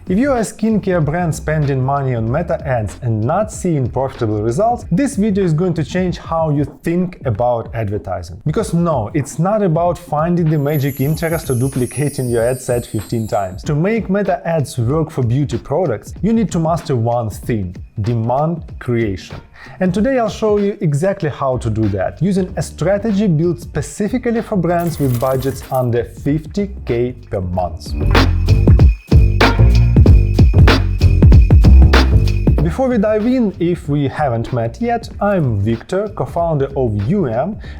If you are a skincare brand spending money on Meta ads and not seeing profitable results, this video is going to change how you think about advertising. Because no, it's not about finding the magic interest or duplicating your ad set 15 times. To make Meta ads work for beauty products, you need to master one thing: demand creation. And today I'll show you exactly how to do that, using a strategy built specifically for brands with budgets under $50K per month. Before we dive in, if we haven't met yet, I'm Victor, co-founder of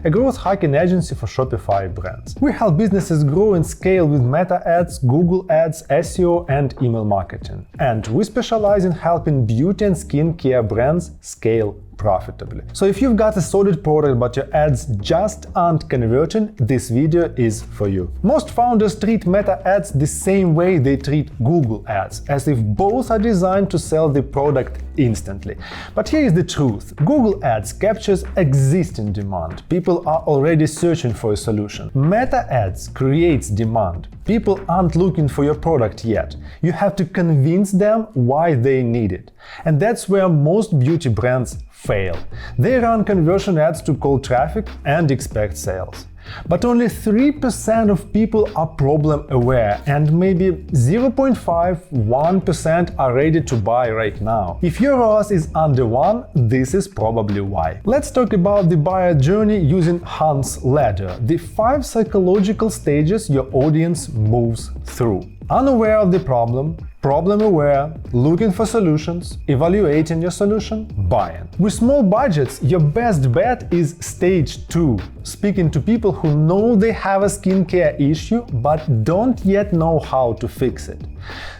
a growth hacking agency for Shopify brands. We help businesses grow and scale with Meta ads, Google ads, SEO, and email marketing. And we specialize in helping beauty and skincare brands scale profitably. So if you've got a solid product but your ads just aren't converting, this video is for you. Most founders treat Meta ads the same way they treat Google ads, as if both are designed to sell the product instantly. But here is the truth. Google ads captures existing demand. People are already searching for a solution. Meta ads creates demand. People aren't looking for your product yet. You have to convince them why they need it. And that's where most beauty brands fail. They run conversion ads to call traffic and expect sales. But only 3% of people are problem aware, and maybe 0.1% are ready to buy right now. If your ROAS is under 1, this is probably why. Let's talk about the buyer journey using Hans' ladder, the 5 psychological stages your audience moves through. Unaware of the problem, problem aware, looking for solutions, evaluating your solution, buying. With small budgets, your best bet is stage 2, speaking to people who know they have a skincare issue but don't yet know how to fix it.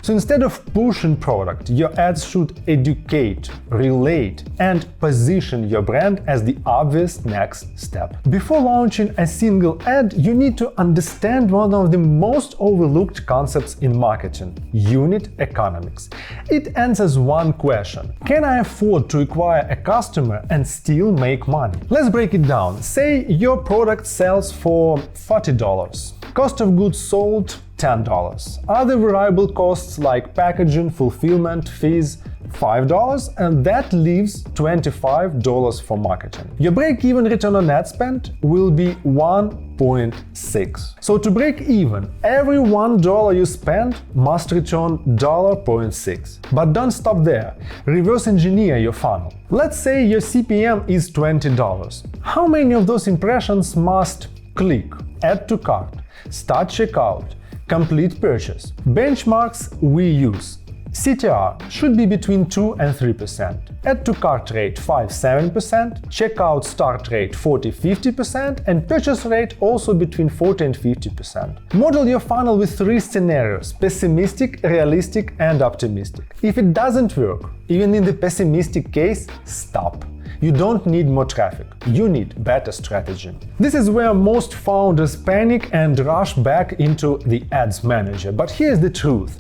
So instead of pushing product, your ads should educate, relate, and position your brand as the obvious next step. Before launching a single ad, you need to understand one of the most overlooked concepts in marketing: unit economics. It answers one question: can I afford to acquire a customer and still make money? Let's break it down. Say your product sells for $40. Cost of goods sold $10. Other variable costs like packaging, fulfillment, fees $5, and that leaves $25 for marketing. Your break-even return on ad spend will be 1.6. So to break even, every $1 you spend must return $0.6. But don't stop there. Reverse engineer your funnel. Let's say your CPM is $20. How many of those impressions must click, add to cart, start checkout, complete purchase? Benchmarks we use: CTR should be between 2 and 3%, add to cart rate 5-7%, checkout start rate 40-50%, and purchase rate also between 40 and 50%. Model your funnel with 3 scenarios: pessimistic, realistic, and optimistic. If it doesn't work, even in the pessimistic case, stop. You don't need more traffic, you need better strategy. This is where most founders panic and rush back into the ads manager. But here's the truth: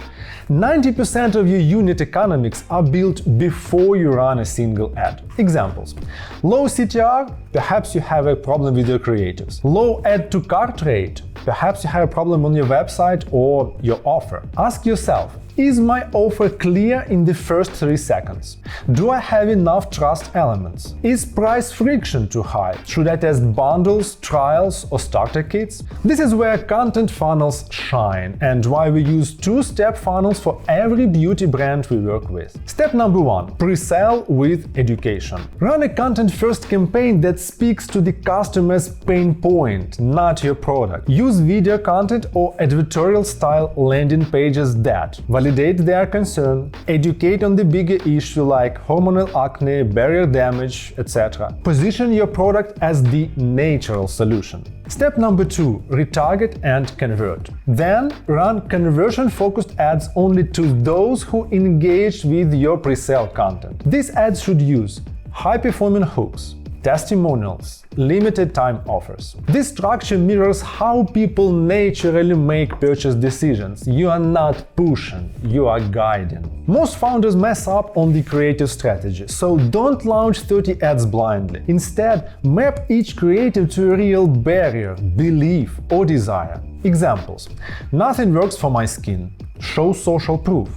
90% of your unit economics are built before you run a single ad. Examples: low CTR, perhaps you have a problem with your creatives. Low add to cart rate, perhaps you have a problem on your website or your offer. Ask yourself, is my offer clear in the first 3 seconds? Do I have enough trust elements? Is price friction too high? Should I test bundles, trials, or starter kits? This is where content funnels shine, and why we use 2-step funnels for every beauty brand we work with. Step number 1: pre-sale with education. Run a content-first campaign that speaks to the customer's pain point, not your product. Use video content or advertorial-style landing pages that validate their concern, educate on the bigger issue like hormonal acne, barrier damage, etc. Position your product as the natural solution. Step number 2: retarget and convert. Then run conversion-focused ads only to those who engaged with your pre-sale content. These ads should use high-performing hooks, testimonials, limited time offers. This structure mirrors how people naturally make purchase decisions. You are not pushing, you are guiding. Most founders mess up on the creative strategy, so don't launch 30 ads blindly. Instead, map each creative to a real barrier, belief, or desire. Examples: nothing works for my skin. Show social proof.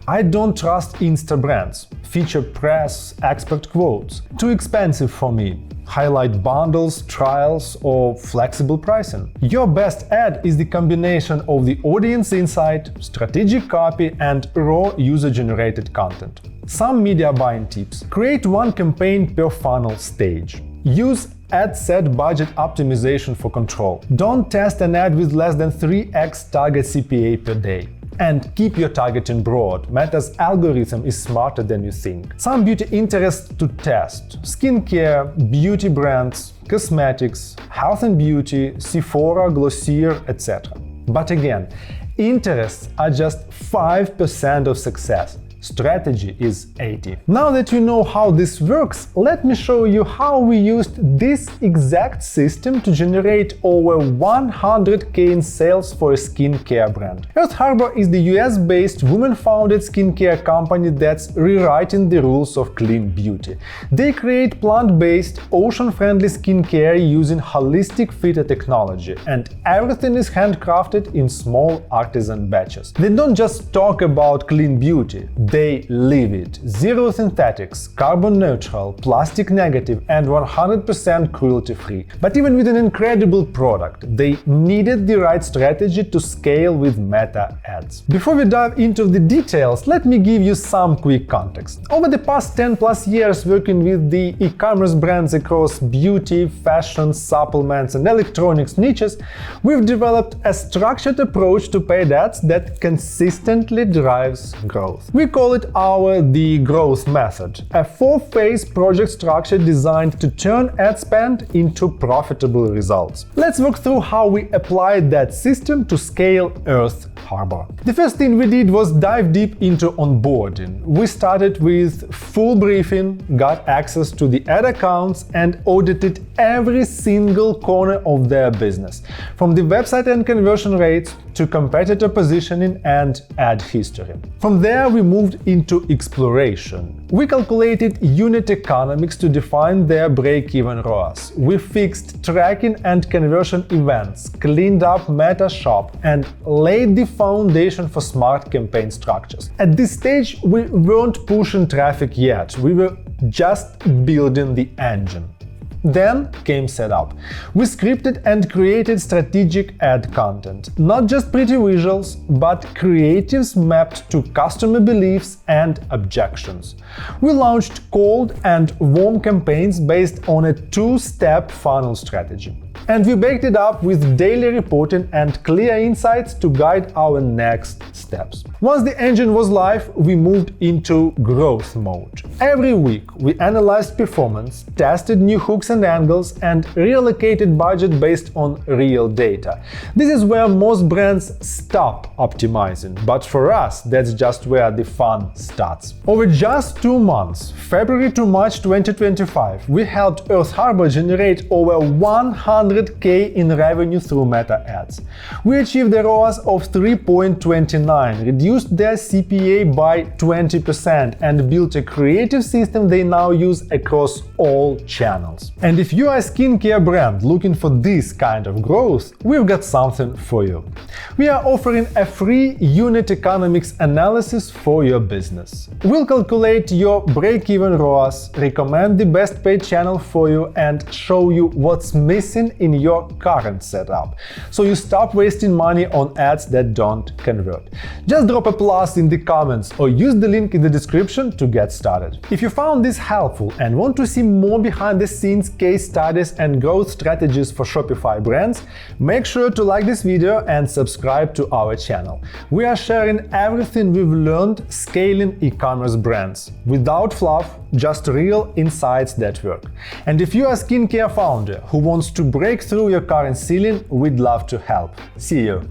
I don't trust Insta brands. Feature press, expert quotes. Too expensive for me. Highlight bundles, trials, or flexible pricing. Your best ad is the combination of the audience insight, strategic copy, and raw user-generated content. Some media buying tips. Create one campaign per funnel stage. Use ad set budget optimization for control. Don't test an ad with less than 3x target CPA per day. And keep your targeting broad. Meta's algorithm is smarter than you think. Some beauty interests to test: skincare, beauty brands, cosmetics, health and beauty, Sephora, Glossier, etc. But again, interests are just 5% of success. Strategy is 80. Now that you know how this works, let me show you how we used this exact system to generate over 100k in sales for a skincare brand. Earth Harbor is the US-based women-founded skincare company that's rewriting the rules of clean beauty. They create plant-based, ocean-friendly skincare using holistic filter technology, and everything is handcrafted in small artisan batches. They don't just talk about clean beauty, they live it. Zero synthetics, carbon neutral, plastic negative, and 100% cruelty-free. But even with an incredible product, they needed the right strategy to scale with Meta ads. Before we dive into the details, let me give you some quick context. Over the past 10+ years working with the e-commerce brands across beauty, fashion, supplements, and electronics niches, we've developed a structured approach to paid ads that consistently drives growth. We call it the growth method, a 4-phase project structure designed to turn ad spend into profitable results. Let's walk through how we applied that system to scale Earth Harbor. The first thing we did was dive deep into onboarding. We started with full briefing, got access to the ad accounts, and audited every single corner of their business, from the website and conversion rates to competitor positioning and ad history. From there, we moved into exploration. We calculated unit economics to define their break-even ROAS. We fixed tracking and conversion events, cleaned up Meta Shop, and laid the foundation for smart campaign structures. At this stage, we weren't pushing traffic yet, we were just building the engine. Then came setup. We scripted and created strategic ad content. Not just pretty visuals, but creatives mapped to customer beliefs and objections. We launched cold and warm campaigns based on a 2-step funnel strategy. And we baked it up with daily reporting and clear insights to guide our next steps. Once the engine was live, we moved into growth mode. Every week, we analyzed performance, tested new hooks and angles, and reallocated budget based on real data. This is where most brands stop optimizing, but for us, that's just where the fun starts. Over just 2 months, February to March 2025, we helped Earth Harbor generate over 100k in revenue through Meta ads. We achieved a ROAS of 3.29, reduced their CPA by 20%, and built a creative system they now use across all channels. And if you are a skincare brand looking for this kind of growth, we've got something for you. We are offering a free unit economics analysis for your business. We'll calculate your break-even ROAS, recommend the best paid channel for you, and show you what's missing in your current setup, so you stop wasting money on ads that don't convert. Just drop a plus in the comments or use the link in the description to get started. If you found this helpful and want to see more behind-the-scenes case studies and growth strategies for Shopify brands, make sure to like this video and subscribe to our channel. We are sharing everything we've learned scaling e-commerce brands, without fluff, just real insights that work. And if you are a skincare founder who wants to break through your current ceiling, we'd love to help. See you!